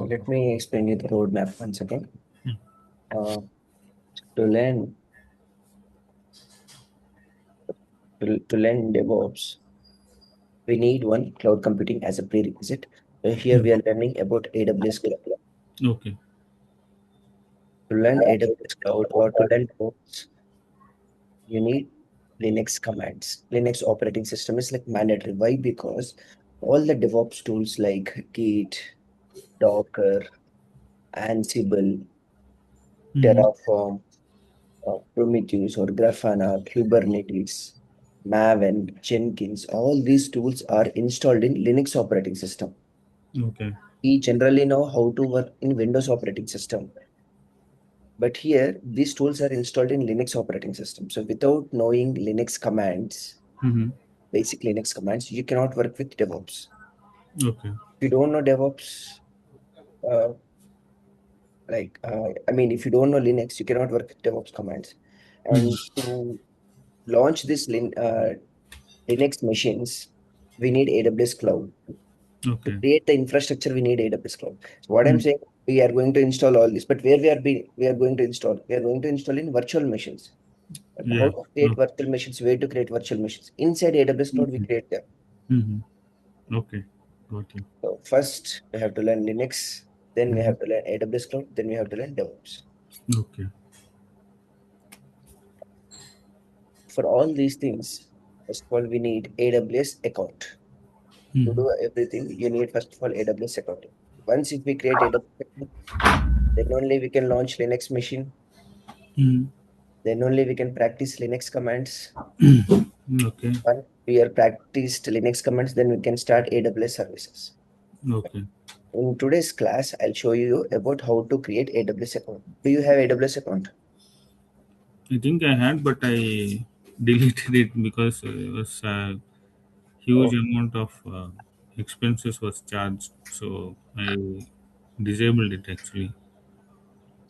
So let me explain you the roadmap once again. Hmm. Uh, to learn to learn DevOps, we need one cloud computing as a prerequisite. Here Hmm. we are learning about AWS cloud. Okay. To learn AWS cloud or to learn DevOps, you need Linux commands. Linux operating system is like mandatory. Why? Because all the DevOps tools like Git, Docker, Ansible, Hmm. Terraform, Prometheus or Grafana, Kubernetes, Maven, Jenkins, all these tools are installed in Linux operating system. Okay. We generally know how to work in Windows operating system, but here these tools are installed in Linux operating system. So without knowing Linux commands, Hmm. basic Linux commands, you cannot work with DevOps. Okay. If you don't know DevOps, uh, I mean, if you don't know Linux, you cannot work with DevOps commands. Hmm. And to launch this Linux machines, we need AWS Cloud. To Okay. create the infrastructure, we need AWS Cloud. So what I'm Hmm. saying, we are going to install all this, but where we are going to install? We are going to install in virtual machines. But how Yeah. to create Okay. virtual machines? Where to create virtual machines? Inside AWS Cloud, we Hmm. create them. Hmm. Okay. Got you. So first, we have to learn Linux, then we Hmm. have to learn AWS Cloud, then we have to learn DevOps. Okay. For all these things, first of all, we need AWS account. To Hmm. do everything, you need first of all AWS account. Once if we create AWS account, then only we can launch Linux machine. Hmm. Then only we can practice Linux commands. Okay. Once we are practiced Linux commands, then we can start AWS services. Okay. In today's class, I'll show you about how to create AWS account. Do you have AWS account? I think I had, but I deleted it because it was a huge Oh, amount of expenses was charged. So I disabled it actually.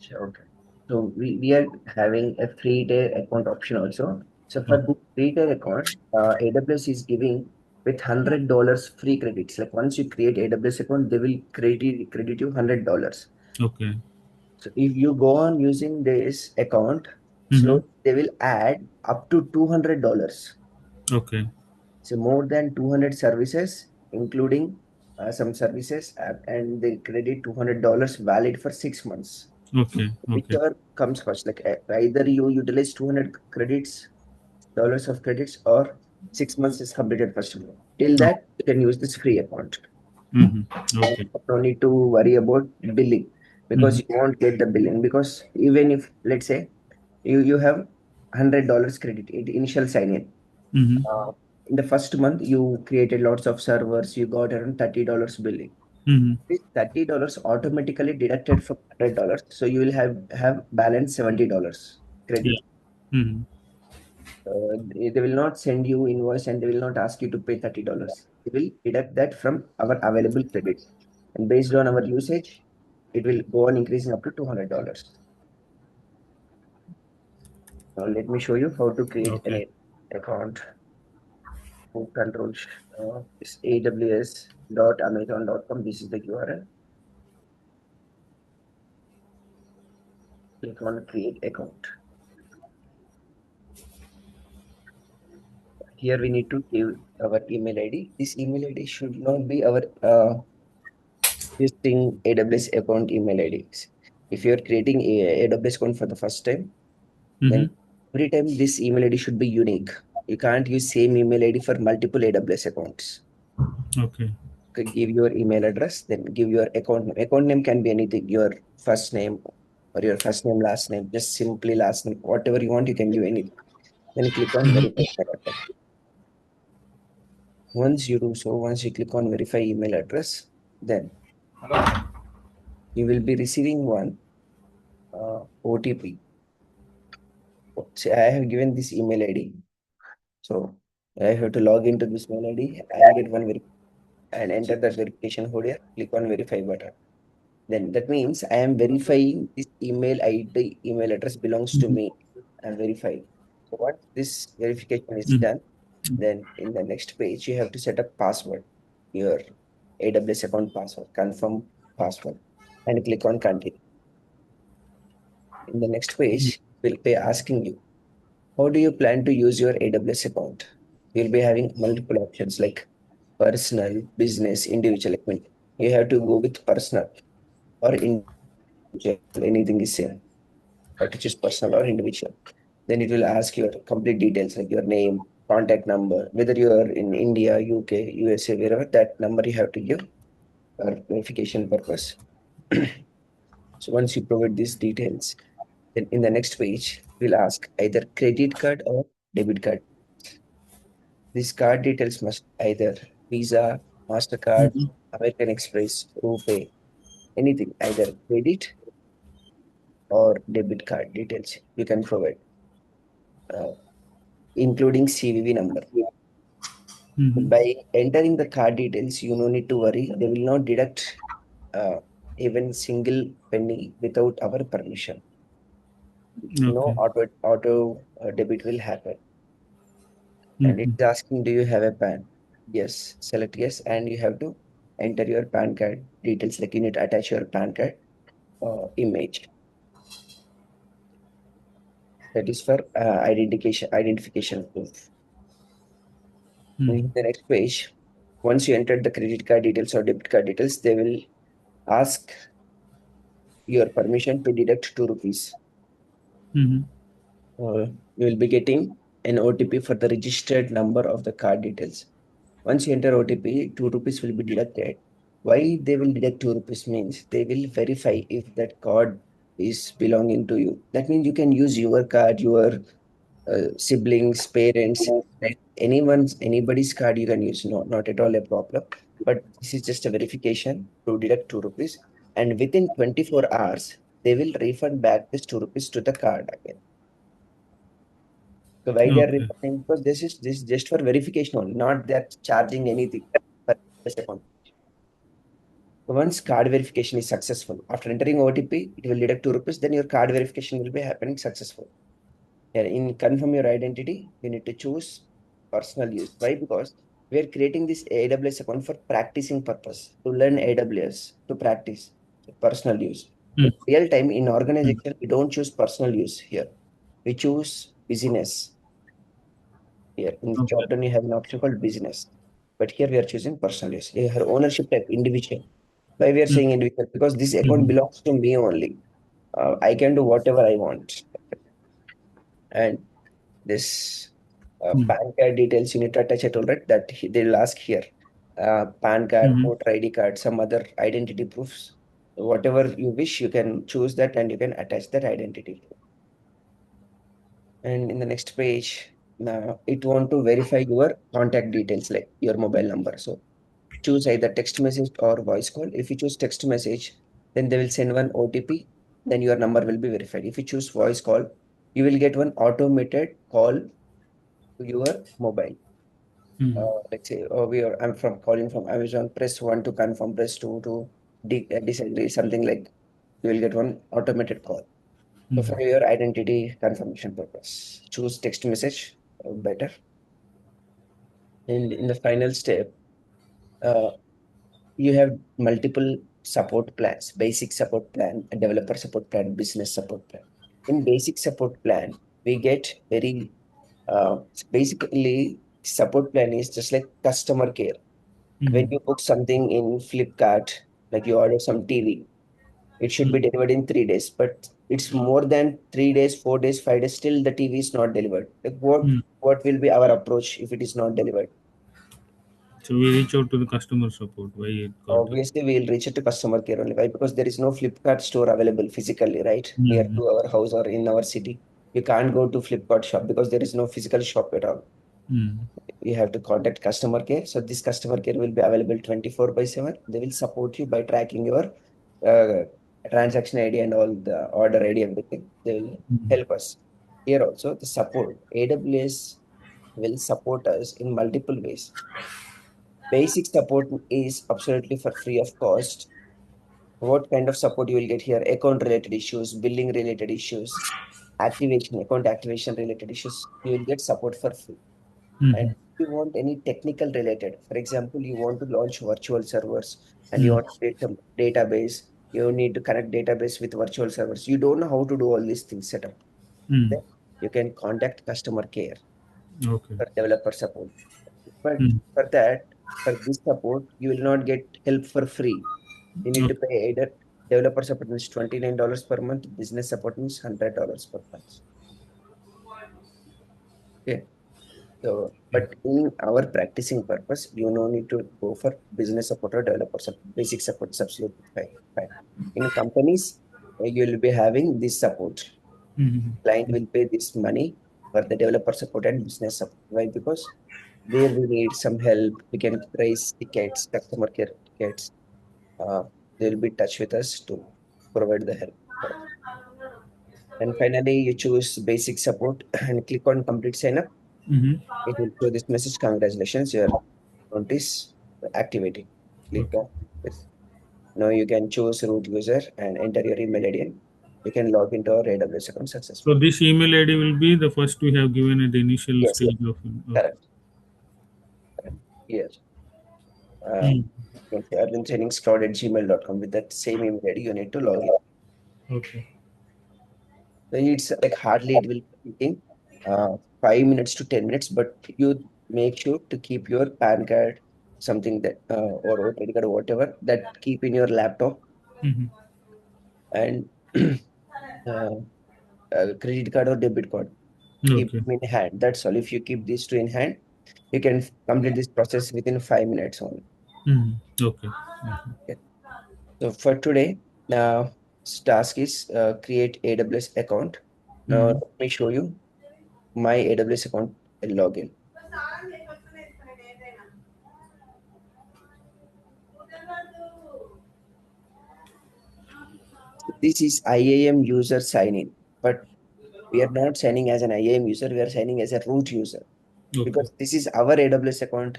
sure. Okay. So we are having a free tier account option also. So for Okay. this free tier account, AWS is giving with $100 free credits. Like once you create AWS account, they will credit you $100. Okay. So if you go on using this account, Mm-hmm. slowly they will add up to $200. Okay. So more than 200 services, including some services, and they credit $200 valid for 6 months. Okay. Okay. Whichever comes first, like either you utilize 200 credits, dollars of credits, or 6 months is completed first of all. Till that, you can use this free account. Mm-hmm. And Okay. you don't need to worry about billing because Mm-hmm. you won't get the billing. Because even if, let's say, you have $100 credit in initial sign in. Mm-hmm. In the first month, you created lots of servers, you got around $30 billing. Mm-hmm. This $30 automatically deducted from $100. So you will have balance $70 Yeah. credit. Mm-hmm. They will not send you invoice and they will not ask you to pay $30. They will deduct that from our available credit. And based on our usage, it will go on increasing up to $200. Now let me show you how to create Okay. an account. Who controls this aws.amazon.com. This is the URL. Click on create account. Here we need to give our email ID. This email ID should not be our existing AWS account email IDs. If you're creating a AWS account for the first time, then Mm-hmm. every time this email ID should be unique. You can't use same email ID for multiple AWS accounts. Okay. Give your email address, then give your account name. Account name can be anything, your first name or your first name, last name, just simply last name, whatever you want, you can give anything. Then click on verify Mm-hmm. email address. Once you do so, once you click on verify email address, then you will be receiving one OTP. Say I have given this email ID. So I have to log into this mail ID and get one and enter the verification code here. Click on verify button. Then that means I am verifying this email ID, email address belongs to Mm-hmm. me. I'm verified. So once this verification is Mm-hmm. done, then in the next page, you have to set up password, your AWS account password, confirm password. and click on continue. In the next page, we'll be asking you, how do you plan to use your AWS account? You'll be having multiple options like personal, business, individual. You have to go with personal or individual. Anything is same. Have to choose personal or individual. Then it will ask your complete details like your name, contact number, whether you are in India, UK, USA, wherever, that number you have to give for verification purpose. So once you provide these details, then in the next page, we'll ask either credit card or debit card. These card details must either Visa, MasterCard, Mm-hmm. American Express, RuPay, anything, either credit or debit card details you can provide, uh, including CVV number. Mm-hmm. By entering the card details, you no need to worry. They will not deduct uh, even single penny without our permission. No Okay. auto debit will happen. And Mm-hmm. it's asking, do you have a PAN? Yes, select yes, and you have to enter your PAN card details. Like you need to attach your PAN card image. That is for identification proof. In Mm-hmm. the next page, once you enter the credit card details or debit card details, they will ask your permission to deduct 2 rupees. Mm-hmm. You will be getting an OTP for the registered number of the card details. Once you enter OTP, 2 rupees will be deducted. Why they will deduct 2 rupees means they will verify if that card is belonging to you. That means you can use your card, your siblings, parents, like anybody's card you can use. No, not at all a problem. But this is just a verification to deduct 2 rupees. And within 24 hours, they will refund back this 2 rupees to the card again. So why they are Okay. refunding? Because this is just for verification only, not that charging anything for this account. So once card verification is successful, after entering OTP, it will deduct 2 rupees, then your card verification will be happening successful. Yeah, in confirm your identity, you need to choose personal use. Why? Because we are creating this AWS account for practicing purpose, to learn AWS, to practice personal use. In real time, in Mm-hmm. organization, we don't choose personal use here. We choose business. Here in this Okay. drop down, you have an option called business. But here we are choosing personal use. You have ownership type individual. Why we are saying individual? Because this account Mm-hmm. belongs to me only. I can do whatever I want. And this PAN card details you need to attach it, all right? They'll ask here. PAN card, Mm-hmm. voter ID card, some other identity proofs. Whatever you wish, you can choose that and you can attach that identity. And in the next page, now it want to verify your contact details like your mobile number. So choose either text message or voice call. If you choose text message, then they will send one OTP, then your number will be verified. If you choose voice call, you will get one automated call to your mobile. Mm-hmm. Let's say, I'm from calling from Amazon, press 1 to confirm, press 2 to disagree, something like you will get one automated call. So for your identity confirmation purpose, choose text message better. And in the final step, uh, you have multiple support plans, basic support plan, a developer support plan, business support plan. In basic support plan, we get very basically support plan is just like customer care. When Mm-hmm. you book something in Flipkart, like you order some TV, it should be delivered in 3 days, but it's more than 3 days, 4 days, 5 days, still the TV is not delivered. Like Mm-hmm. what will be our approach if it is not delivered? So we reach out to the customer support. Why it got delayed? Obviously, we'll reach it to customer care only. Why? Because there is no Flipkart store available physically, right? Near Mm-hmm. to our house or in our city. You can't go to Flipkart shop because there is no physical shop at all. Mm-hmm. You have to contact customer care. So this customer care will be available 24 by 7. They will support you by tracking your uh, transaction ID and all the order ID, everything. They will help us. Here also, the support. AWS will support us in multiple ways. Basic support is absolutely for free of cost. What kind of support you will get here? Account related issues, billing related issues, account activation related issues. You will get support for free. And Mm-hmm. if you want any technical related, for example, you want to launch virtual servers and you Mm-hmm. want to create some database. You need to connect database with virtual servers. You don't know how to do all these things set up. Mm. Then you can contact customer care Okay. for developer support. But Mm. for that, for this support, you will not get help for free. You need to Okay. pay either developer support means $29 per month, business support means $100 per month. Okay. So, Okay. but in our practicing purpose, you no need to go for business support or developer support. Basic support is absolutely fine. Fine. In companies, you will be having this support. Mm. Client will pay this money for the developer support and business support. Why? Because there we need some help. We can raise tickets, customer care tickets. Uh, they will be in touch with us to provide the help. And finally, you choose basic support and click on complete sign up. Mm-hmm. It will show this message. Congratulations, your account is activated. Click Okay. on this. Now you can choose root user and enter your email ID. And you can log into our AWS account So successfully. this email ID will be the first we have given at the initial Yes, yes, stage of. Okay. correct. Correct. Yes. Uh, Mm. you can say arjunsenningscloud@gmail.com. With that same email ID, you need to log in. Okay. So it's like hardly it will be taking 5 minutes to 10 minutes, but you make sure to keep your PAN card, something that or voter card, whatever that keep in your laptop Mm-hmm. and uh, credit card or debit card. Keep Okay. them in hand. That's all. If you keep these two in hand, you can complete this process within 5 minutes only. Mm. Okay. Okay. So for today, now task is create AWS account. Now Mm-hmm. let me show you my AWS account and login. This is IAM user sign in, but we are not signing as an IAM user. We are signing as a root user Okay. because this is our AWS account.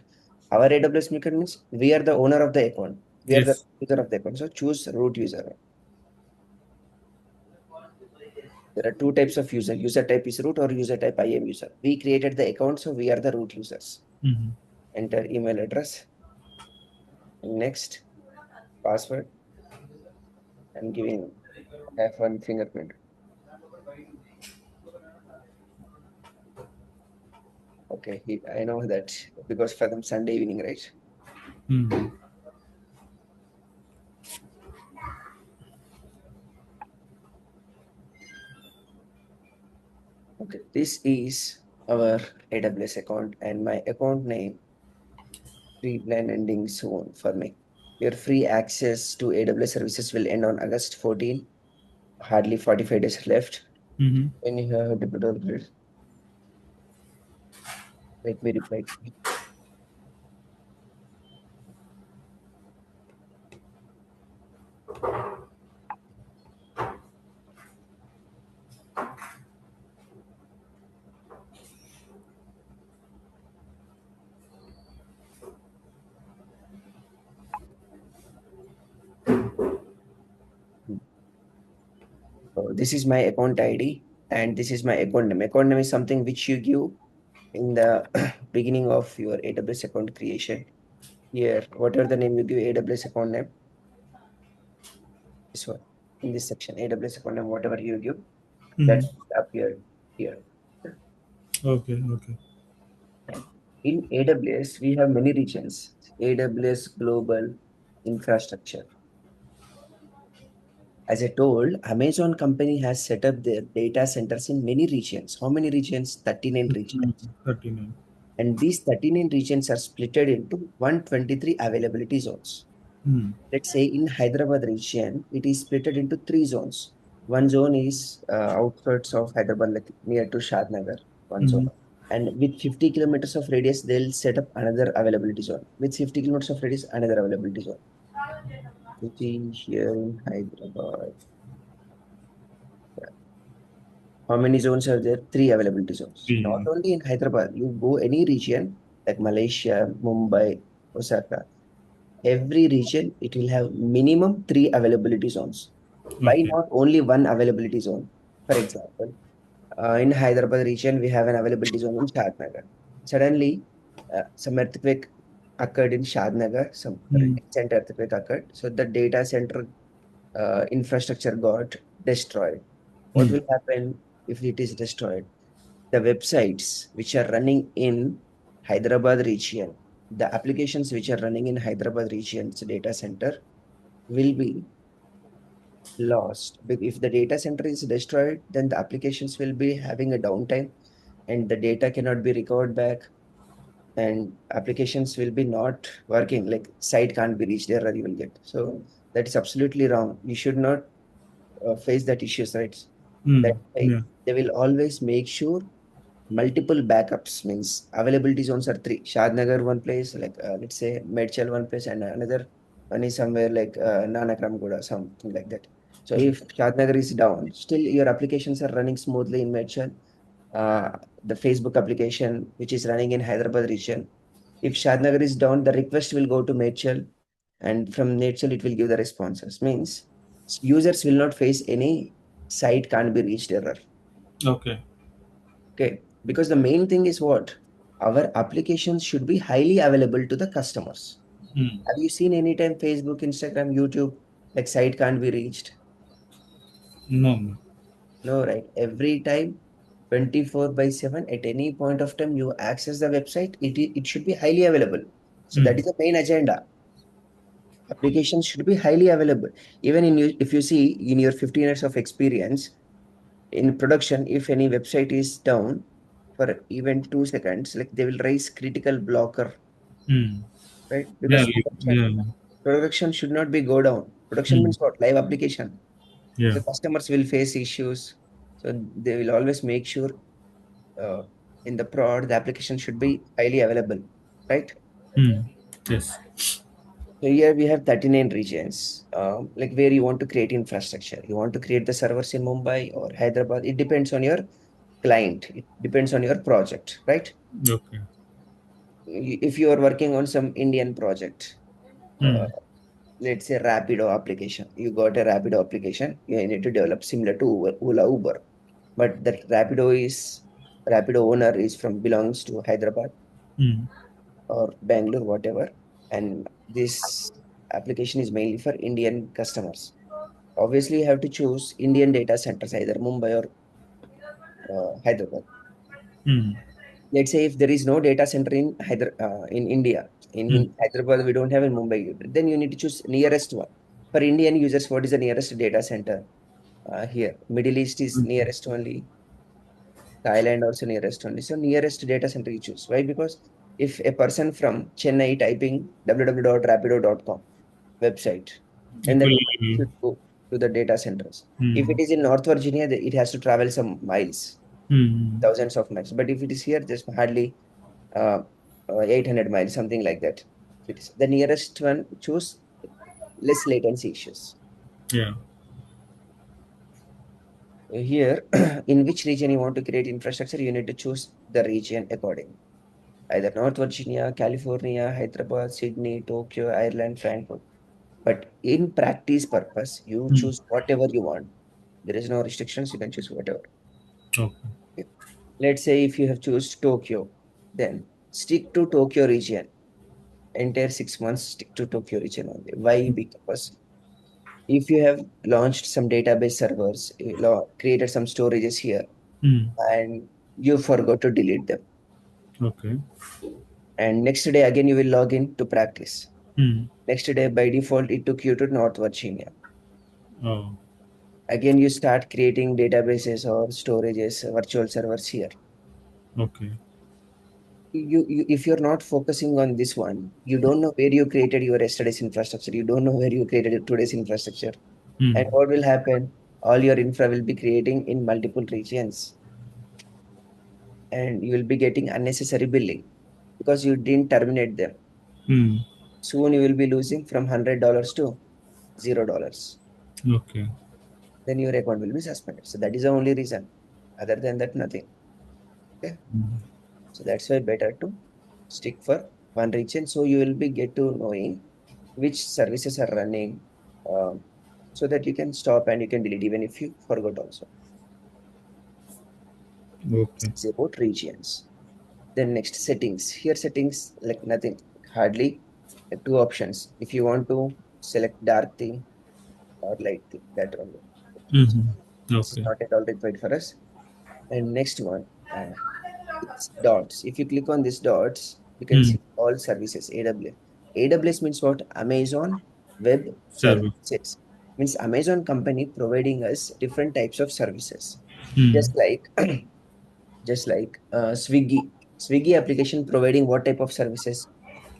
Our AWS account means we are the owner of the account. We are the Yes. user of the account. So choose root user. There are two types of user. User type is root or user type IAM user. We created the account, so we are the root users. Mm-hmm. Enter email address. Next, password. I'm giving have one fingerprint. Okay, I know that because for them Sunday evening, right? Mm-hmm. Okay, this is our AWS account and my account name, free plan ending soon for me. Your free access to AWS services will end on August 14. Hardly 45 days left. Mm-hmm. When you have developed, let me reply. So this is my account ID and this is my account name. Account name is something which you give in the beginning of your AWS account creation. Here, whatever the name you give AWS account name, this one in this section, AWS account name, whatever you give, that Mm-hmm. appear here. Okay. Okay. And in AWS, we have many regions. AWS Global Infrastructure. As I told, Amazon company has set up their data centers in many regions. How many regions? 39 regions. 39. And these 39 regions are splitted into 123 availability zones. Mm. Let's say in Hyderabad region, it is split into three zones. One zone is outskirts of Hyderabad, like near to Shadnagar, one zone. Mm-hmm. And with 50 kilometers of radius, they'll set up another availability zone. With 50 kilometers of radius, another availability zone. Which is here in Hyderabad. How many zones are there? Three availability zones. Not Three. only in Hyderabad, you go any region like Malaysia, Mumbai, Osaka, every region it will have minimum three availability zones. Why Okay. not only one availability zone? For example, in Hyderabad region, we have an availability zone in Shadnagar. Suddenly, some earthquake occurred in Shadnagar, some Mm. recent earthquake occurred. So the data center infrastructure got destroyed. What Hmm. will happen if it is destroyed? The websites which are running in Hyderabad region, the applications which are running in Hyderabad region's data center will be lost. If the data center is destroyed, then the applications will be having a downtime and the data cannot be recovered back and applications will be not working, like site can't be reached, error you will get. So that is absolutely wrong. You should not face that issues, right? Hmm. That way, Yeah. they will always make sure multiple backups means availability zones are three. Shadnagar one place, like let's say Medchal one place, and another one is somewhere like Nanakramgoda, something like that. So if Shadnagar is down, still your applications are running smoothly in Medchal. Uh, the Facebook application, which is running in Hyderabad region, if Shadnagar is down, the request will go to Medchal, and from Medchal it will give the responses. Means users will not face any site can't be reached error. Okay. Okay, because the main thing is what? Our applications should be highly available to the customers. Hmm. Have you seen anytime Facebook, Instagram, YouTube, like site can't be reached? No. No. No, right? Every time, 24 by 7, at any point of time you access the website, it should be highly available. So that Hmm. is the main agenda. Applications should be highly available. Even in you, if you see in your 15 years of experience, in production, if any website is down for even 2 seconds, like they will raise critical blocker, Hmm. right? Yeah. Because Yeah. production should not be go down. Production Hmm. means what? Live application. Yeah. So customers will face issues. So they will always make sure uh, in the prod the application should be highly available, right? Hmm. Yes. So here we have 39 regions, like where you want to create infrastructure. You want to create the servers in Mumbai or Hyderabad. It depends on your client. It depends on your project, right? Okay. If you are working on some Indian project, uh, Hmm. let's say Rapido application, you got a Rapido application, you need to develop similar to Ola Uber, but that Rapido owner is from belongs to Hyderabad Hmm. or Bangalore, whatever, and this application is mainly for Indian customers. Obviously, you have to choose Indian data centers, either Mumbai or Hyderabad. Hmm. Let's say if there is no data center in in India, Hmm. in Hyderabad, we don't have in Mumbai, then you need to choose nearest one. For Indian users, what is the nearest data center? Here, Middle East is nearest only, Thailand also nearest only. So nearest data center you choose. Why? Because if a person from Chennai typing www.rapido.com website, then It that will. person should go to the data centers. If it Hmm. is in North Virginia, it has to travel some miles, Hmm. thousands of miles. But if it is here, just hardly uh, 800 miles, something like that. It is the nearest one. Choose less latency issues. Yeah. Here, in which region you want to create infrastructure, you need to choose the region accordingly. Either North Virginia, California, Hyderabad, Sydney, Tokyo, Ireland, Frankfurt. But in practice purpose, you Hmm. choose whatever you want. There is no restrictions. You can choose whatever. Okay. Okay. Let's say if you have choose Tokyo, then stick to Tokyo region. Entire 6 months, stick to Tokyo region only. Why? Because if you have launched some database servers, created some storages here, Hmm. and you forgot to delete them, Okay. and next day again you will log in to practice. Hmm. Next day, by default, it took you to North Virginia. Oh. Again, you start creating databases or storages, virtual servers here. Okay. If you're not focusing on this one, you don't know where you created your yesterday's infrastructure. You don't know where you created today's infrastructure. And Hmm. what will happen? All your infra will be creating in multiple regions, and you will be getting unnecessary billing because you didn't terminate them. Hmm. Soon you will be losing from $100 to $0. Okay. Then your account will be suspended. So that is the only reason. Other than that, nothing. Okay. So that's why better to stick for one region. So you will be get to knowing which services are running, so that you can stop and you can delete even if you forgot also. Okay. It's about regions. Then next settings. Here settings like nothing, hardly two options. If you want to select dark theme, or like that only. Mm-hmm. This is Okay. not at all required for us. And next one, it's dots. If you click on these dots, you can Mm. see all services. AWS. AWS means what? Amazon Web Service. Services. Means Amazon company providing us different types of services. Mm. Just like Swiggy. Swiggy application providing what type of services?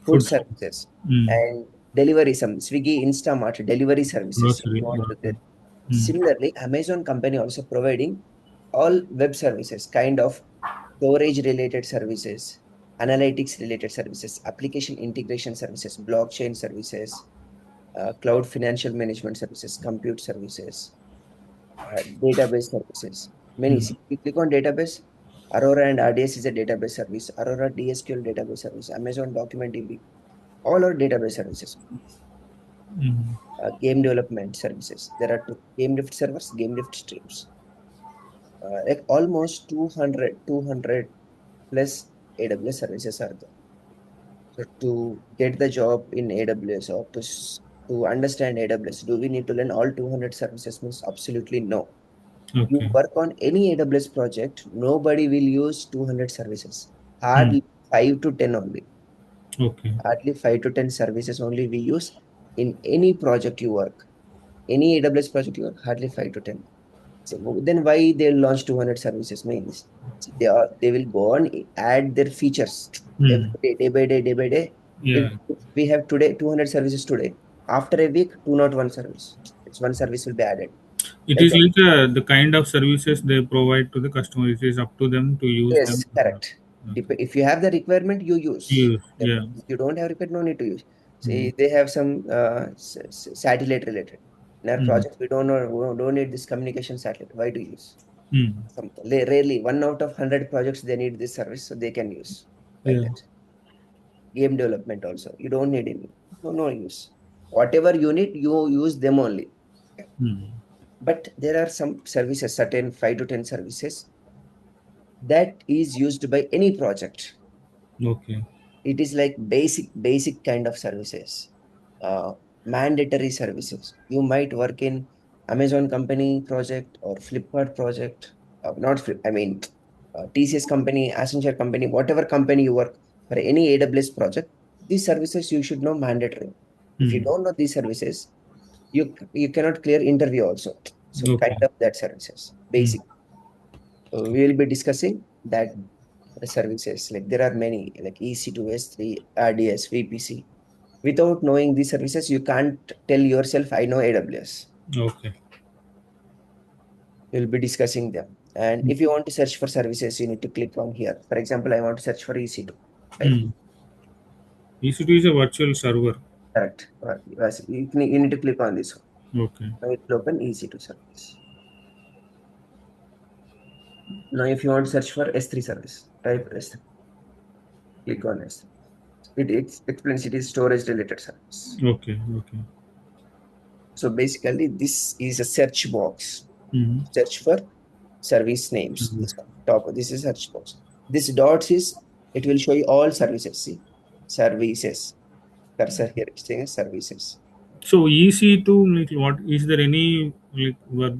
Food Food. services Mm. and delivery. Some Swiggy Instamart delivery services. If Grocery. you want to Okay. get. Mm. Similarly, Amazon company also providing all web services, kind of storage related services, analytics related services, application integration services, blockchain services, cloud financial management services, compute services, database services. Many. Mm. See, if you click on database, Aurora and RDS is a database service. Aurora DSQL database service. Amazon Document DB. All are database services. Mm. Game development services. There are two game lift servers, game lift streams. Like almost 200 plus AWS services are there. So to get the job in AWS or to understand AWS, do we need to learn all 200 services? Means absolutely no. You Okay. work on any AWS project, nobody will use 200 services. Mm. Hardly 5 to 10 only. Okay. Hardly 5 to 10 services only we use in any project you work. Any AWS project you work, hardly 5 to 10. So then why they launch 200 services means they will go on add their features every Mm. day, day by day, day by day. If Yeah. we have today 200 services today, after a week, 201 service. It's one service will be added. It Like is that. like the kind of services they provide to the customer. It is up to them to use them. Yes, correct. Okay. If you have the requirement, you use Use. them. Yeah. If you don't have requirement, no need to use. Mm. See, they have some satellite related. In our Mm. project, we don't need this communication satellite. Why to use? Mm. Rarely, one out of 100 projects, they need this service, so they can use like Yeah. that. Game development also, you don't need any. No use. Whatever you need, you use them only. Mm. But there are some services, certain 5 to 10 services that is used by any project. Okay. It is like basic kind of services, uh, mandatory services. You might work in Amazon company project or Flipkart project, not Flip, I mean TCS company, Accenture company, whatever company you work for, any AWS project, these services you should know mandatory. If you Mm. don't know these services, you cannot clear interview also. So Okay. kind of that services Mm. basic. We will be discussing that services. Like there are many like EC2, S3, RDS, VPC. Without knowing these services, you can't tell yourself, I know AWS. Okay. We'll be discussing them. And if you want to search for services, you need to click on here. For example, I want to search for EC2. Right? Mm. EC2 is a virtual server. Correct. Yes, you need to click on this one. Okay. Now it will open EC2 service. Now, if you want to search for S3 service, type S3. Click on S3. It explains it is storage related service. Okay. Okay. So basically, this is a search box. Mm. Search for service names. Service. This one, top. This is search box. This dots is it will show you all services. See, services. Cursor here is saying services. So EC2, like what is there any like what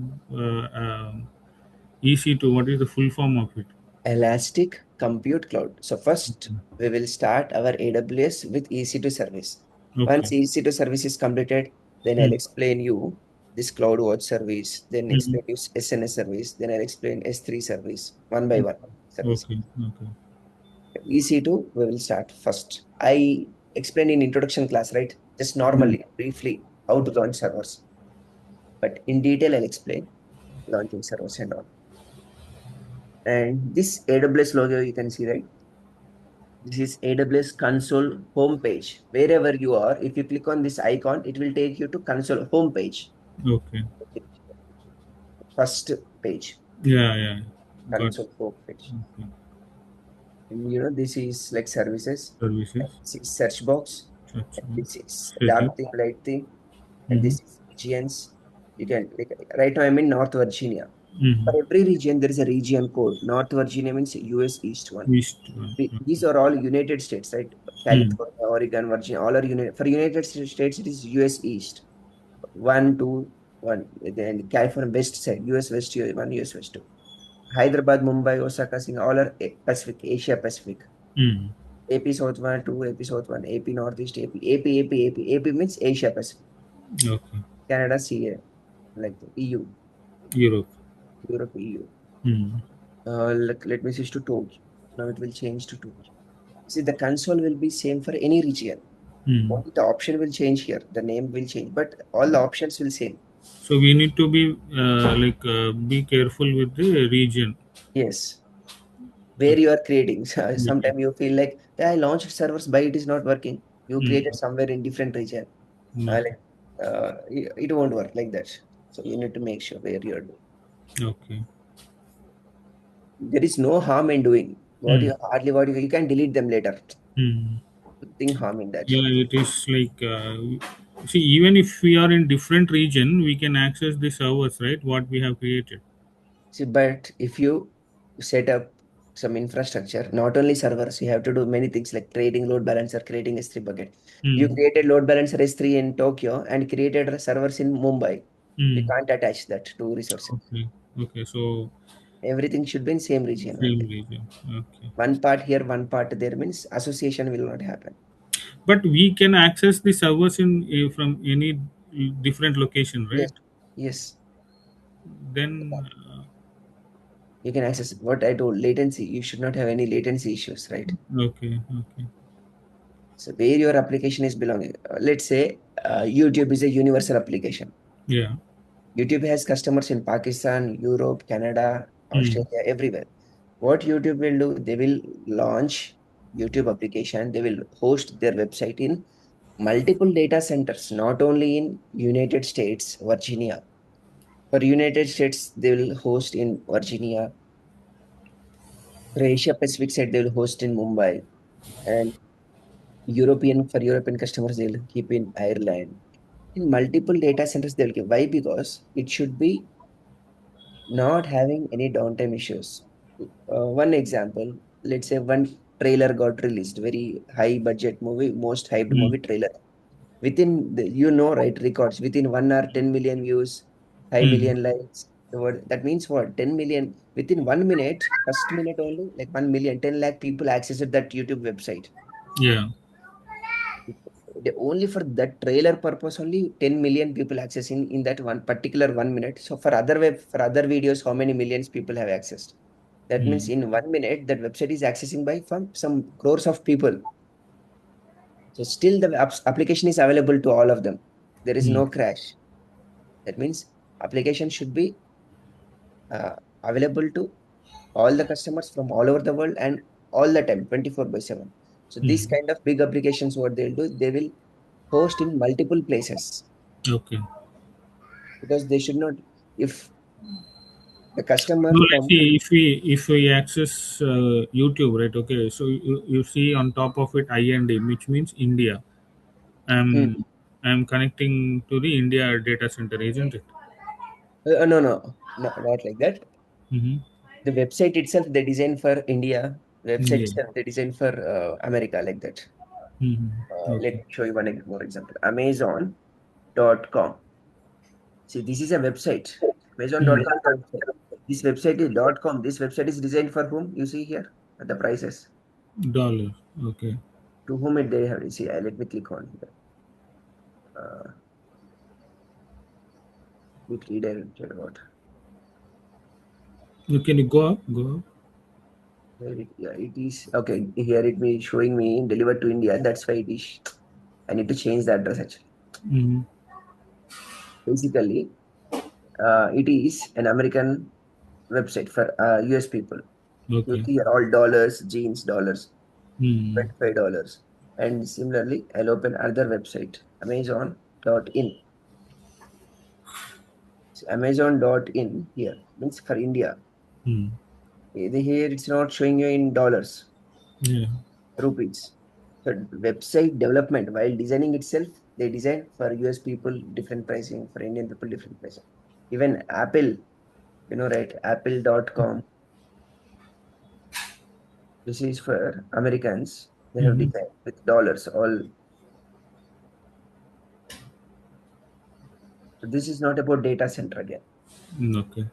EC2? What is the full form of it? Elastic Compute Cloud. So first we will start our AWS with EC2 service. Once Okay. EC2 service is completed, then I'll Mm. explain you this CloudWatch service, then Mm. explain you SNS service, then I'll explain S3 service, one by Mm. one service. Okay. Okay. EC2, we will start first. I explained in introduction class, right? Just Mm. normally, briefly, how to launch servers. But in detail, I'll explain launching servers and all. And this AWS logo, you can see, right? This is AWS console homepage. Wherever you are, if you click on this icon, it will take you to console homepage. Okay. First page, Yeah. Yeah. Got. console homepage. Okay. And this is like services. Services. This is search box. Such And this is status. dark theme, light theme. And Mm-hmm. this is regions. You can like right now I'm in North Virginia. For Mm-hmm. every region, there is a region code. North Virginia means US East one. East one. These Okay. are all United States, right? Mm. California, Oregon, Virginia, all are United. For United States, it is US East. 1, 2. one. Then California West side, US West, one, US West two. Hyderabad, Mumbai, Osaka, Singapore, all are Pacific, Asia Pacific. Mm. AP South 1, 2, AP South 1, AP Northeast, AP means Asia Pacific. Okay. Canada, CA, like the EU, Europe. Europe, EU. Mm. Let me switch to Tokyo. Now it will change to Tokyo. See, the console will be same for any region. Mm. Only the option will change here. The name will change, but all the options will same. So we need to be be careful with the region. Yes, where Okay. you are creating. Okay. Sometimes you feel like, "Yeah, I launched servers, but it is not working." You created Mm. somewhere in different region. Okay. Like, it won't work like that. So you need to make sure where you are doing. Okay. There is no harm in doing Mm. what you can delete them later. Mm. Nothing harm in that. Yeah, it is like see, even if we are in different region, we can access the servers, right? What we have created. See, but if you set up some infrastructure, not only servers, you have to do many things like creating load balancer, creating S3 bucket. You Mm. created load balancer S3 in Tokyo and created servers in Mumbai. You Mm. can't attach that to resources. Okay. Okay. So Everything should be in same region same only. region. Okay. One part here, one part there means association will not happen. But we can access the servers in from any different location, right? Yes, yes. Then You can access what I told latency. You should not have any latency issues, right? okay. Okay. So where your application is belonging. Let's say YouTube is a universal application. Yeah. YouTube has customers in Pakistan, Europe, Canada, Mm. Australia, everywhere. What YouTube will do, they will launch YouTube application. They will host their website in multiple data centers, not only in United States, Virginia. For United States, they will host in Virginia. For Asia Pacific side, they will host in Mumbai. And for European customers, they'll keep in Ireland. In multiple data centers, they'll keep. Why? Because it should be not having any downtime issues. One example, let's say one trailer got released, very high budget movie, most hyped Mm. movie trailer. Within the, right, records within 1 hour, 10 million views, 5 Mm. million likes. That means what? 10 million within 1 minute, first minute only, like 1 million, 10 lakh people accessed that YouTube website. Yeah. Only for that trailer purpose, only 10 million people accessing in that one particular 1 minute. So for other videos, how many millions people have accessed? That means Mm. in 1 minute, that website is accessing by from some crores of people. So still the application is available to all of them. There is Mm. no crash. That means application should be uh, available to all the customers from all over the world and all the time, 24 by 7. So these Mm. kind of big applications, what they'll do, they will host in multiple places Okay. because they should not, if the customer No, let's from, see if we access YouTube, right? Okay, so you see on top of it IND, which means India. Hmm. I'm connecting to the India data center, isn't it? No, not like that. Mm-hmm. The website itself, they design for India. Website India. itself, they design for America like that. Mm-hmm. Let Okay. me show you one more example. Amazon.com. See, this is a website. Mm. Amazon.com is a website. This website is .com. This website is designed for whom? You see here at the prices. Dollar. Okay. To whom it they have. You see, let me click on here. Quick redirected about Can you go up? Go up. where it, yeah, it is okay. Here it me showing me delivered to India. That's why it is. I need to change the address actually. Mm-hmm. Basically, it is an American website for US people. You Okay. see here all dollars, jeans, dollars, Mm. $25. And similarly, I'll open another website, Amazon.in. So Amazon.in here means for India. Mm. Here it's not showing you in dollars, Yeah. rupees. So website development, while designing itself, they design for US people different pricing, for Indian people different pricing. Even Apple, right? Apple.com. This is for Americans. They have Mm-hmm. designed with dollars all. This is not about data center again. Okay.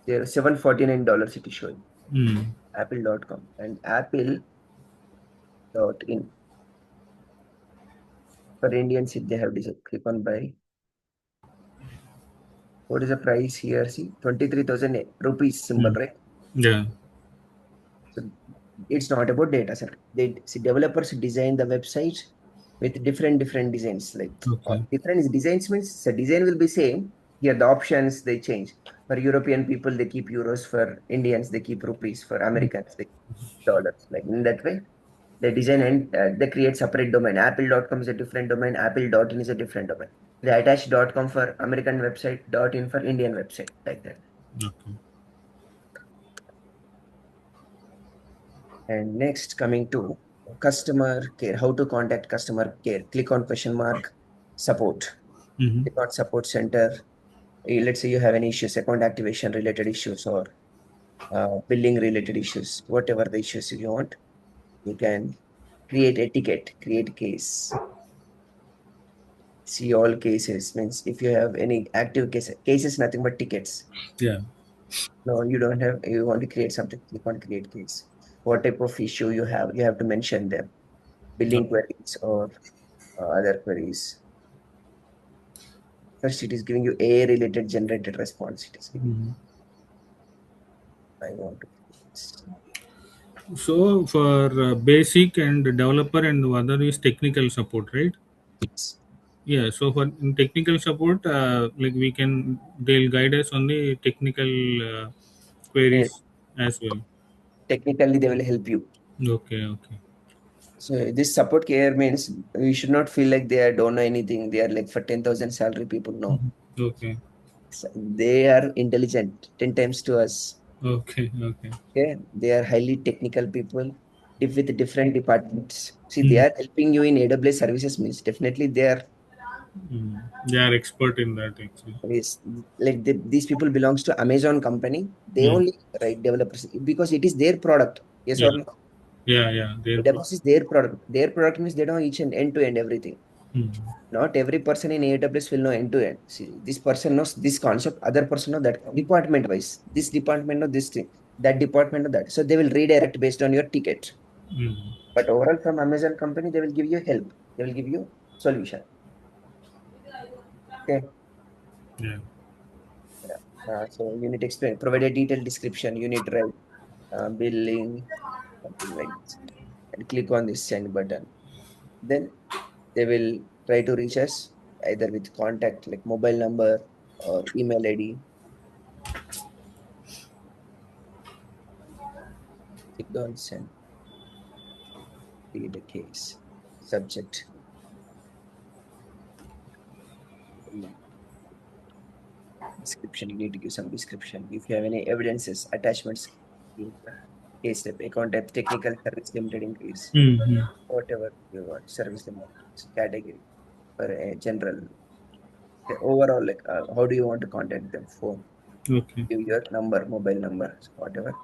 There are $749 it is showing. Mm. Apple.com and Apple.in. For Indians, if they have this, click on buy. What is the price here? See, 23,000 rupees symbol, Mm. right? Yeah. So it's not about data center. They see developers design the website with different designs. Like Okay. different designs means the design will be same. Here the options they change. For European people, they keep euros. For Indians, they keep rupees. For Americans, they keep dollars. Like in that way, they design and they create separate domain. Apple.com is a different domain. Apple.in is a different domain. They attach .com for American website, .in for Indian website, like that. Okay. And next, coming to customer care, how to contact customer care. Click on question mark support. Mm-hmm. Click on support center. Let's say you have any issues, account activation related issues or billing related issues, whatever the issues you want, you can create a ticket, create case. See all cases means if you have any active cases, nothing but tickets. Yeah. No, you don't have, you want to create something, click on create case. What type of issue you have to mention them. Billing Okay. queries or other queries. First, it is giving you AI related generated response. It is giving. Mhm. I want to create this. So for basic and developer and the other is technical support, right? It's Yeah. So for in technical support, like we can they'll guide us on the technical yes, queries as well. technically they will help you. Okay. Okay. So this support care means you should not feel like don't know anything. They are like for 10,000 salary people. No, Mhm. Okay. they are intelligent 10 times to us. Okay. Okay. Okay, they are highly technical people with different departments. See, they Mm. are helping you in AWS services means definitely they are. Mm. They are expert in that actually. Yes, like these people belongs to Amazon company. They Mm. only write developers because it is their product. Yes Yeah. or no? Yeah. Yeah. Their AWS is their product. Their product means they know each and end to end everything. Mm. Not every person in AWS will know end to end. See, this person knows this concept, other person know that department wise. This department know this thing, that department know that. So they will redirect based on your ticket. Mm. But overall, from Amazon company, they will give you help. They will give you solution. Okay. Yeah. Yeah. So you need to explain. Provide a detailed description. You need to write billing, something like this, and click on this send button. Then they will try to reach us either with contact like mobile number or email ID. Click on send. Create a case. Subject. Description. You need to give some description. If you have any evidences, attachments, give case step, account type, technical service limited increase, Mm. whatever you want, service limited category for a general. Okay, overall, like how do you want to contact them? Phone. Okay. Give your number, mobile number, whatever.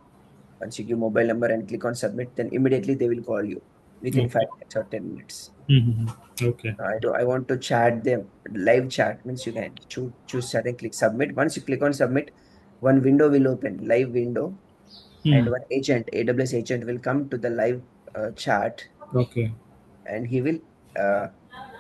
Once you give mobile number and click on submit, then immediately they will call you within Okay. 5 minutes or 10 minutes. Mm-hmm. Okay. I want to chat them. Live chat means you can choose chat and click submit. Once you click on submit, one window will open, live window, and Mm. one agent, AWS agent will come to the live chat Okay. and he will uh,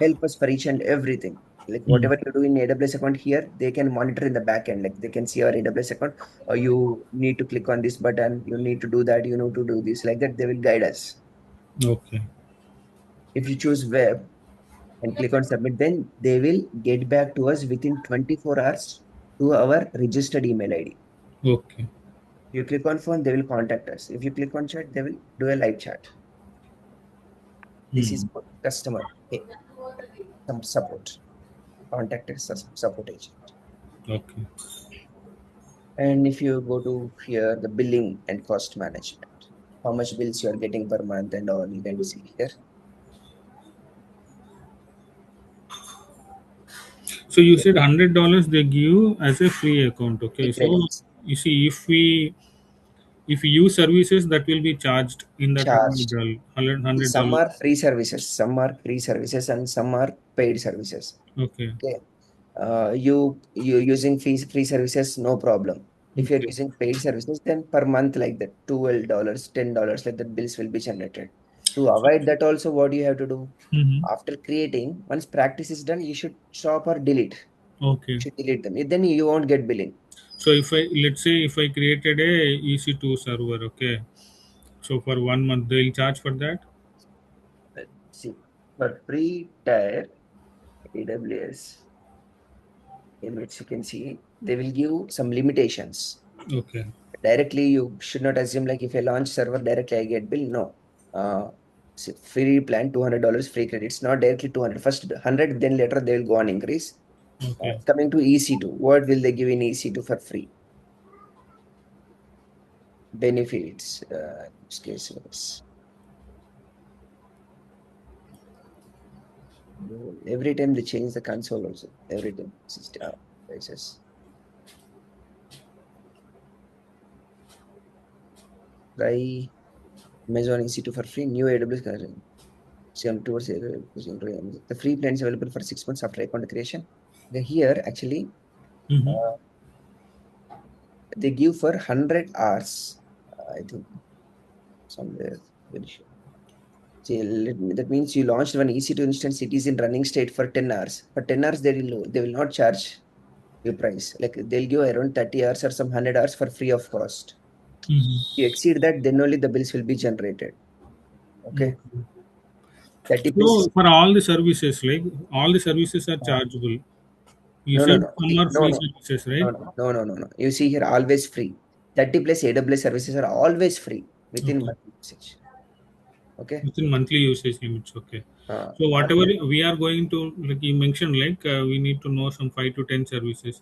help us for each and everything. Like Mm. whatever you do in AWS account here, they can monitor in the back end. Like they can see our AWS account, or you need to click on this button, you need to do that, you need to do this. Like that, they will guide us. Okay. If you choose web and click on submit, then they will get back to us within 24 hours to our registered email ID. Okay. If you click on phone, they will contact us. If you click on chat, they will do a live chat. This is Mm. for customer some support, contact us support agent. Okay. And if you go to here, the billing and cost management, how much bills you are getting per month and all, you can see here. So you said $100 they give you as a free account. Okay. Email So is you see, if we use services that will be charged in that charged. hundred Some dollars. are free services, some are free services, and some are paid services. Okay. Okay. you using free services, no problem. If you're Okay. using paid services, then per month like that, $12, $10 like that bills will be generated. To So, avoid that also, what you have to do? mhm. After creating, once practice is done, you should stop or delete. Okay. Should delete them. Then you won't get billing. So if I, let's say if I created a EC2 server, okay. So for 1 month they'll charge for that. Let's see. For free tier AWS, in which you can see, they will give some limitations. Okay. Directly, you should not assume like if I launch server directly I get bill. No. Free plan $200 free credits, not directly 200. First 100, then later they will go on increase. Okay. Coming to EC2, what will they give in EC2 for free? Benefits, use cases. Every time they change the console also. Every time. System prices. Try Amazon EC2 for free. New AWS connection. Same towards the free plan is available for 6 months after account creation. Here, actually, Mm-hmm. uh, they give for 100 hours. I think somewhere very sure. See, that means you launched one EC2 instance, it is in running state for 10 hours. For 10 hours, they will not charge you price. Like they'll give around 30 hours or some 100 hours for free of cost. Mm-hmm. You exceed that, then only the bills will be generated. Okay. Okay. 30 plus. So for all the services, like all the services are uh, chargeable. You no, no, said no. some See, are no, free no, services, no, right? no, no, no, no, no. You see here, always free. 30 plus AWS services are always free within Okay. monthly usage. Okay. Within monthly usage limits. Okay. Uh, So whatever other- we are going to, like you mentioned, like we need to know some 5 to 10 services.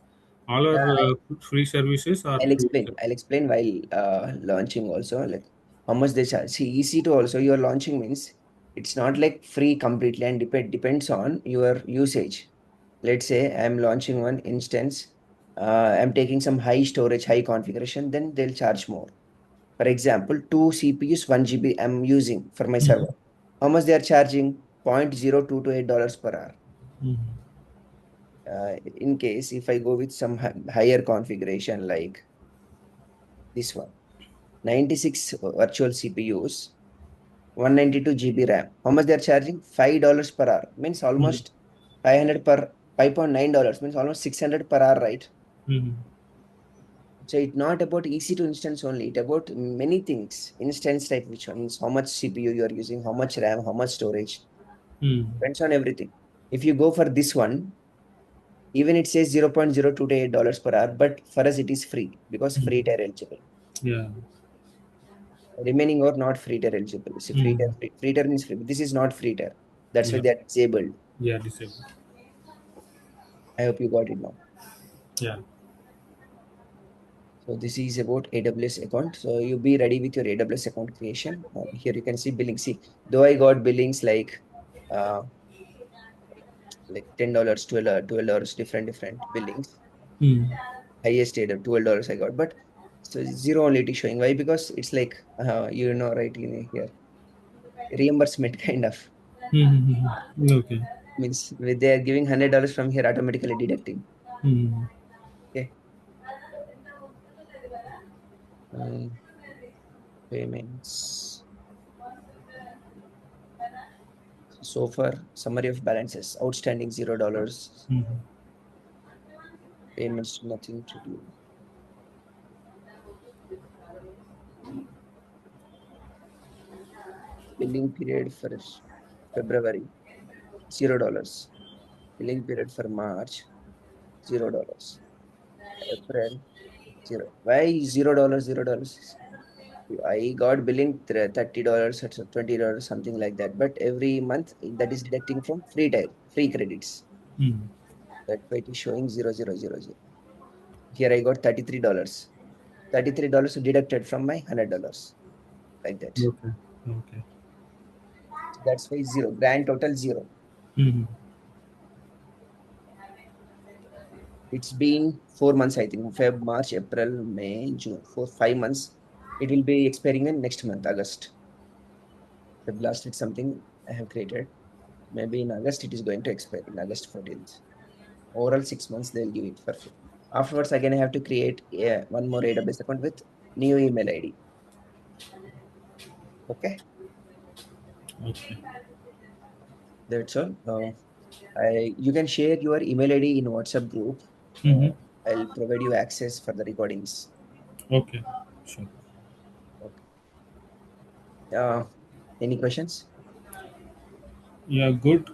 All are uh, free services or I'll paid explain. I'll services? explain while launching also, like how much they charge. See, EC2 also your launching means it's not like free completely and depends on your usage. Let's say I'm launching one instance, I'm taking some high storage, high configuration, then they'll charge more. For example, two CPUs, 1 GB I'm using for my server. Mm-hmm. How much they are charging? 0.0228 per hour. Mm-hmm. In case if I go with some higher configuration like this one. 96 virtual CPUs, 192 GB RAM. How much they're charging? $5 per hour. Means almost 500 per $5.9 means almost 600 per hour, right? Mm-hmm. So it's not about EC2 instance only. It's about many things. Instance type, which means how much CPU you are using, how much RAM, how much storage. Mm-hmm. Depends on everything. If you go for this one, even it says $0.028 per hour, but for us it is free because free Mm-hmm. tier eligible. Yeah. Remaining or not free tier eligible. See, Mm-hmm. free tier means free. This is not free tier. That's why Yeah. they are disabled. Yeah. Disabled. I hope you got it now. Yeah. So this is about AWS account. So you be ready with your AWS account creation. Here you can see billing. See, though I got billings uh, like $10, $12, different billings. Mm. Highest AWS $12 I got, but so zero only it is showing. Why? Because it's like right in here reimbursement kind of Mm-hmm. Okay. means they are giving $100 from here automatically deducting. Mm. Okay. Um, payments. So far, summary of balances. Outstanding $0. Mm-hmm. Payments nothing to do. Billing period for February $0. Billing period for March $0. April zero. Why $0? $0. I got billing $30 or $20 something like that. But every month that is deducting from free credits. Mm. That way it is showing 0, 0, 0, 0. Here I got $33. $33 deducted from my $100 like that. Okay. Okay. So that's why zero. Grand total zero. Mm-hmm. It's been 4 months, I think. Feb, March, April, May, June. 5 months. It will be expiring in next month, August. Feb last it's something I have created. Maybe in August it is going to expire in August 14th. Overall 6 months they'll give it for free. Afterwards, again I have to create one more AWS account with new email ID. Okay, Okay. that's all. I you can share your email ID in WhatsApp group. Mm-hmm. I'll provide you access for the recordings. Okay. Sure. Okay. Uh, any questions? Yeah, good.